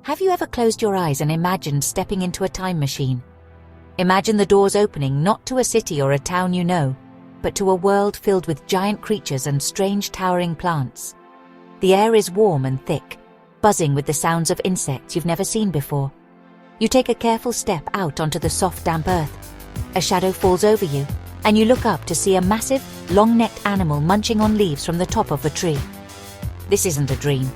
Have you ever closed your eyes and imagined stepping into a time machine? Imagine the doors opening not to a city or a town you know, but to a world filled with giant creatures and strange towering plants. The air is warm and thick, buzzing with the sounds of insects you've never seen before. You take a careful step out onto the soft, damp earth. A shadow falls over you, and you look up to see a massive, long-necked animal munching on leaves from the top of a tree. This isn't a dream.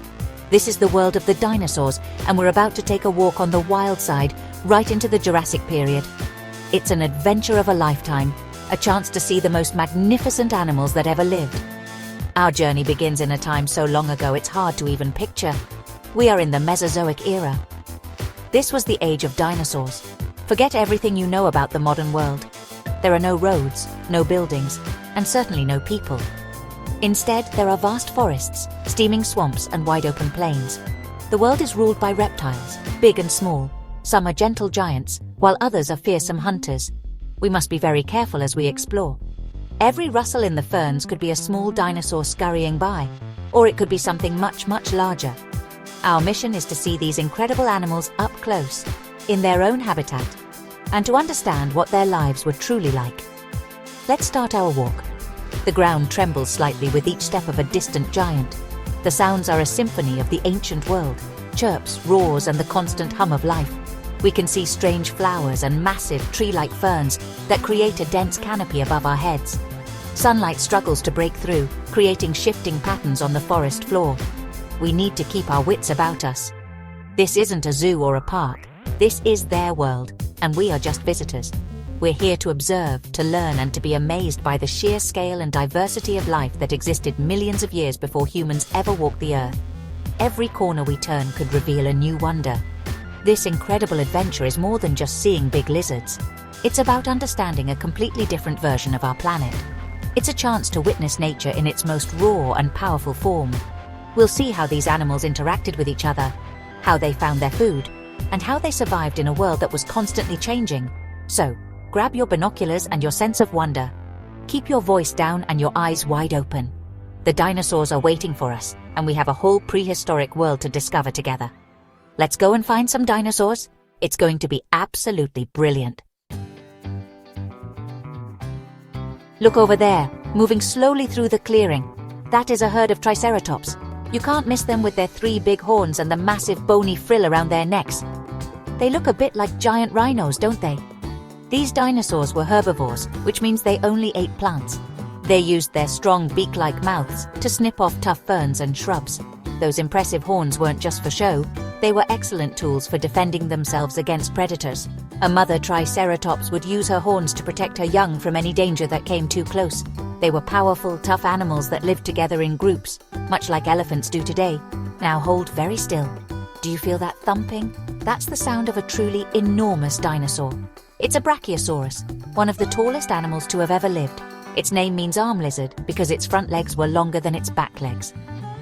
This is the world of the dinosaurs, and we're about to take a walk on the wild side, right into the Jurassic period. It's an adventure of a lifetime, a chance to see the most magnificent animals that ever lived. Our journey begins in a time so long ago it's hard to even picture. We are in the Mesozoic era. This was the age of dinosaurs. Forget everything you know about the modern world. There are no roads, no buildings, and certainly no people. Instead, there are vast forests, steaming swamps, and wide-open plains. The world is ruled by reptiles, big and small. Some are gentle giants, while others are fearsome hunters. We must be very careful as we explore. Every rustle in the ferns could be a small dinosaur scurrying by, or it could be something much, much larger. Our mission is to see these incredible animals up close, in their own habitat, and to understand what their lives were truly like. Let's start our walk. The ground trembles slightly with each step of a distant giant. The sounds are a symphony of the ancient world, chirps, roars, and the constant hum of life. We can see strange flowers and massive tree-like ferns that create a dense canopy above our heads. Sunlight struggles to break through, creating shifting patterns on the forest floor. We need to keep our wits about us. This isn't a zoo or a park. This is their world, and we are just visitors. We're here to observe, to learn, and to be amazed by the sheer scale and diversity of life that existed millions of years before humans ever walked the earth. Every corner we turn could reveal a new wonder. This incredible adventure is more than just seeing big lizards. It's about understanding a completely different version of our planet. It's a chance to witness nature in its most raw and powerful form. We'll see how these animals interacted with each other, how they found their food, and how they survived in a world that was constantly changing. So, grab your binoculars and your sense of wonder. Keep your voice down and your eyes wide open. The dinosaurs are waiting for us, and we have a whole prehistoric world to discover together. Let's go and find some dinosaurs. It's going to be absolutely brilliant. Look over there, moving slowly through the clearing. That is a herd of Triceratops. You can't miss them with their 3 big horns and the massive bony frill around their necks. They look a bit like giant rhinos, don't they? These dinosaurs were herbivores, which means they only ate plants. They used their strong beak-like mouths to snip off tough ferns and shrubs. Those impressive horns weren't just for show. They were excellent tools for defending themselves against predators. A mother Triceratops would use her horns to protect her young from any danger that came too close. They were powerful, tough animals that lived together in groups, much like elephants do today. Now hold very still. Do you feel that thumping? That's the sound of a truly enormous dinosaur. It's a Brachiosaurus, one of the tallest animals to have ever lived. Its name means arm lizard because its front legs were longer than its back legs.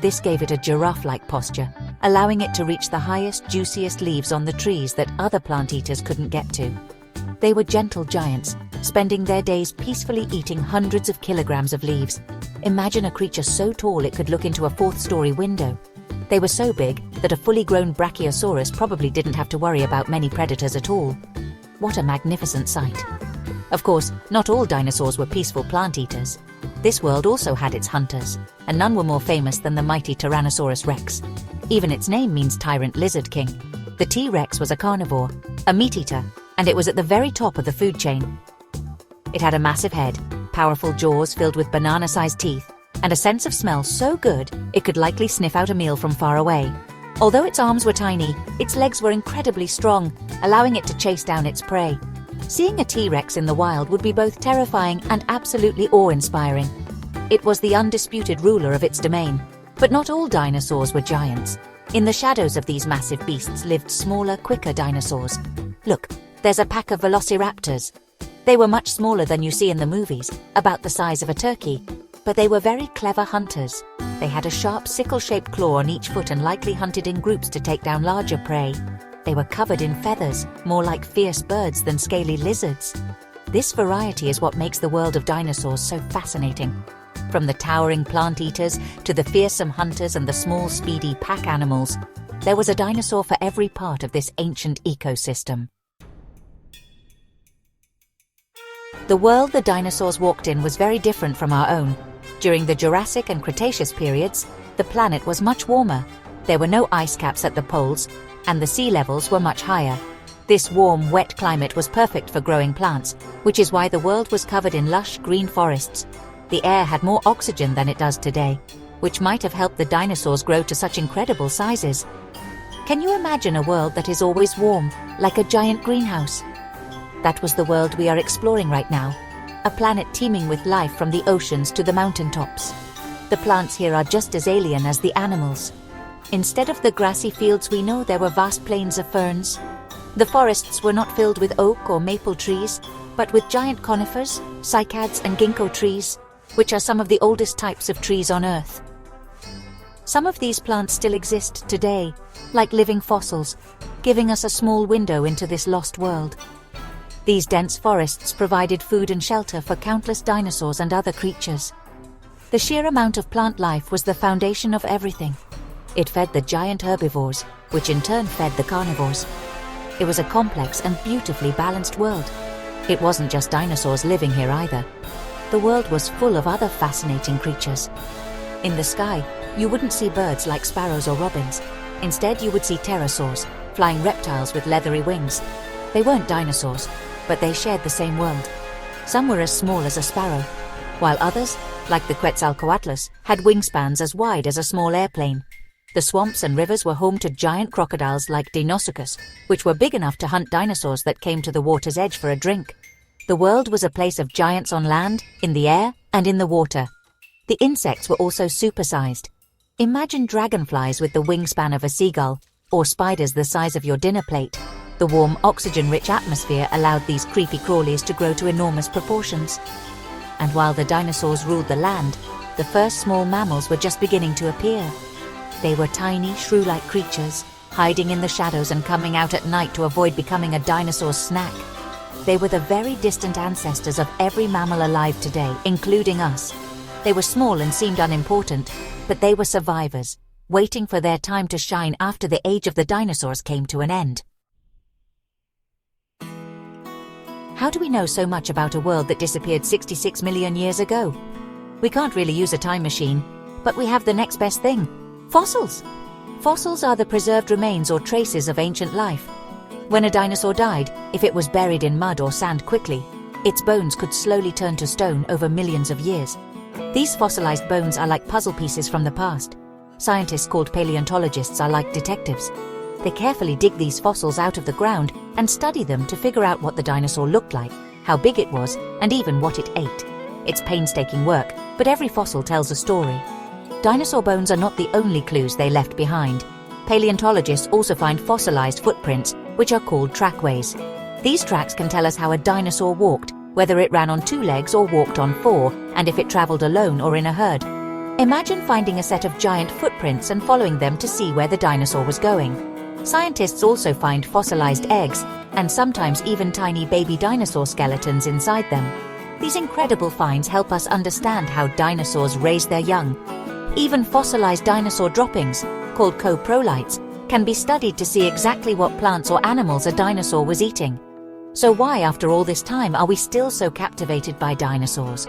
This gave it a giraffe-like posture, allowing it to reach the highest, juiciest leaves on the trees that other plant eaters couldn't get to. They were gentle giants, spending their days peacefully eating hundreds of kilograms of leaves. Imagine a creature so tall it could look into a 4th-story window. They were so big that a fully grown Brachiosaurus probably didn't have to worry about many predators at all. What a magnificent sight. Of course, not all dinosaurs were peaceful plant eaters. This world also had its hunters, and none were more famous than the mighty Tyrannosaurus rex. Even its name means tyrant lizard king. The T-Rex was a carnivore, a meat eater, and it was at the very top of the food chain. It had a massive head, powerful jaws filled with banana-sized teeth, and a sense of smell so good it could likely sniff out a meal from far away. Although its arms were tiny, its legs were incredibly strong, allowing it to chase down its prey. Seeing a T-Rex in the wild would be both terrifying and absolutely awe-inspiring. It was the undisputed ruler of its domain. But not all dinosaurs were giants. In the shadows of these massive beasts lived smaller, quicker dinosaurs. Look, there's a pack of velociraptors. They were much smaller than you see in the movies, about the size of a turkey. But they were very clever hunters. They had a sharp sickle-shaped claw on each foot and likely hunted in groups to take down larger prey. They were covered in feathers, more like fierce birds than scaly lizards. This variety is what makes the world of dinosaurs so fascinating. From the towering plant eaters to the fearsome hunters and the small, speedy pack animals, There was a dinosaur for every part of this ancient ecosystem. The world the dinosaurs walked in was very different from our own. During the Jurassic and Cretaceous periods, the planet was much warmer. There were no ice caps at the poles, and the sea levels were much higher. This warm, wet climate was perfect for growing plants, which is why the world was covered in lush green forests. The air had more oxygen than it does today, which might have helped the dinosaurs grow to such incredible sizes. Can you imagine a world that is always warm, like a giant greenhouse? That was the world we are exploring right now, a planet teeming with life from the oceans to the mountaintops. The plants here are just as alien as the animals. Instead of the grassy fields we know, there were vast plains of ferns. The forests were not filled with oak or maple trees, but with giant conifers, cycads and ginkgo trees, which are some of the oldest types of trees on Earth. Some of these plants still exist today, like living fossils, giving us a small window into this lost world. These dense forests provided food and shelter for countless dinosaurs and other creatures. The sheer amount of plant life was the foundation of everything. It fed the giant herbivores, which in turn fed the carnivores. It was a complex and beautifully balanced world. It wasn't just dinosaurs living here either. The world was full of other fascinating creatures. In the sky, you wouldn't see birds like sparrows or robins. Instead, you would see pterosaurs, flying reptiles with leathery wings. They weren't dinosaurs, but they shared the same world. Some were as small as a sparrow, while others, like the Quetzalcoatlus, had wingspans as wide as a small airplane. The swamps and rivers were home to giant crocodiles like Deinonychus, which were big enough to hunt dinosaurs that came to the water's edge for a drink. The world was a place of giants on land, in the air, and in the water. The insects were also supersized. Imagine dragonflies with the wingspan of a seagull, or spiders the size of your dinner plate. The warm, oxygen-rich atmosphere allowed these creepy crawlies to grow to enormous proportions. And while the dinosaurs ruled the land, the first small mammals were just beginning to appear. They were tiny, shrew-like creatures, hiding in the shadows and coming out at night to avoid becoming a dinosaur's snack. They were the very distant ancestors of every mammal alive today, including us. They were small and seemed unimportant, but they were survivors, waiting for their time to shine after the age of the dinosaurs came to an end. How do we know so much about a world that disappeared 66 million years ago? We can't really use a time machine, but we have the next best thing: fossils. Fossils are the preserved remains or traces of ancient life. When a dinosaur died, if it was buried in mud or sand quickly, its bones could slowly turn to stone over millions of years. These fossilized bones are like puzzle pieces from the past. Scientists called paleontologists are like detectives. They carefully dig these fossils out of the ground and study them to figure out what the dinosaur looked like, how big it was, and even what it ate. It's painstaking work, but every fossil tells a story. Dinosaur bones are not the only clues they left behind. Paleontologists also find fossilized footprints, which are called trackways. These tracks can tell us how a dinosaur walked, whether it ran on 2 legs or walked on 4, and if it traveled alone or in a herd. Imagine finding a set of giant footprints and following them to see where the dinosaur was going. Scientists also find fossilized eggs, and sometimes even tiny baby dinosaur skeletons inside them. These incredible finds help us understand how dinosaurs raised their young. Even fossilized dinosaur droppings, called coprolites, can be studied to see exactly what plants or animals a dinosaur was eating. So why, after all this time, are we still so captivated by dinosaurs?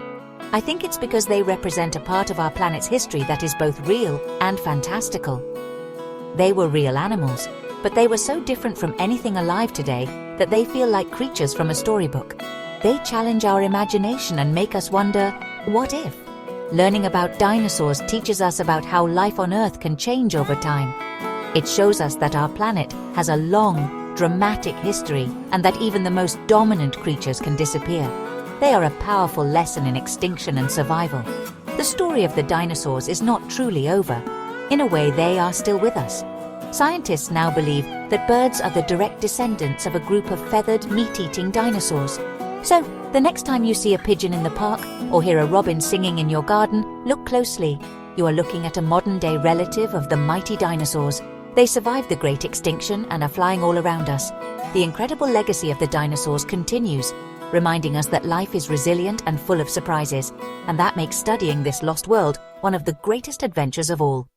I think it's because they represent a part of our planet's history that is both real and fantastical. They were real animals, but they were so different from anything alive today that they feel like creatures from a storybook. They challenge our imagination and make us wonder, what if? Learning about dinosaurs teaches us about how life on Earth can change over time. It shows us that our planet has a long, dramatic history and that even the most dominant creatures can disappear. They are a powerful lesson in extinction and survival. The story of the dinosaurs is not truly over. In a way, they are still with us. Scientists now believe that birds are the direct descendants of a group of feathered, meat-eating dinosaurs. So, the next time you see a pigeon in the park or hear a robin singing in your garden, look closely. You are looking at a modern-day relative of the mighty dinosaurs. They survived the Great Extinction and are flying all around us. The incredible legacy of the dinosaurs continues, reminding us that life is resilient and full of surprises, and that makes studying this lost world one of the greatest adventures of all.